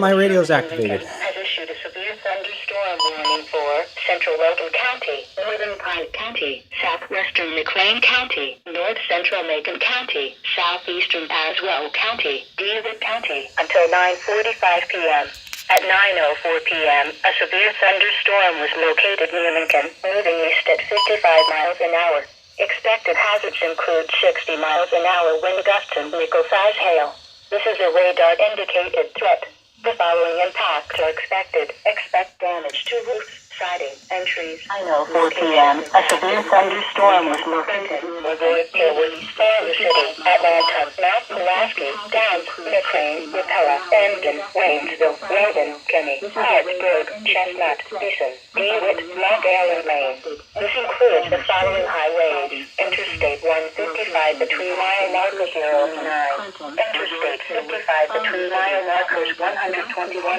my radio's activated. Has issued a severe thunderstorm warning for central Logan County, northern Pine County, southwestern McLean County, north central Macon County, southeastern Paswell County, DeWitt County, until 9:45 p.m. At 9:04 p.m., a severe thunderstorm was located near Lincoln, moving east at 55 miles an hour. Expected hazards include 60 miles an hour wind gusts and nickel-size hail. This is a radar-indicated threat. The following impacts are expected. Expect damage to roofs, siding, and trees. 9:04 p.m., a severe thunderstorm was located near Hayward, Sparrow City, Atlanta, Mount Pulaski, Downs, McLean, Rapella, Emden, Waynesville, Logan, Kenny, Hartsburg, Chestnut, Beeson, DeWitt, Mount Allen, Maine. This includes the following highways: Interstate 155 between mile markers 09, Interstate 55 between mile markers 121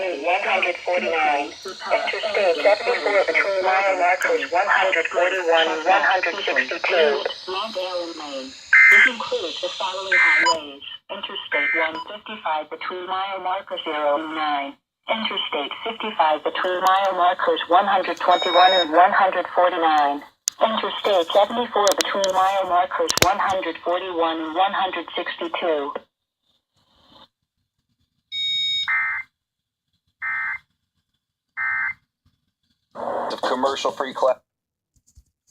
and 149, Interstate 74 between mile markers 141 and 162. Mount Allen, Maine. This includes the following highways: Interstate 155 between mile marker 09, Interstate 55 between mile markers 121 and 149, Interstate 74 between mile markers 141 and 162. Commercial-free class.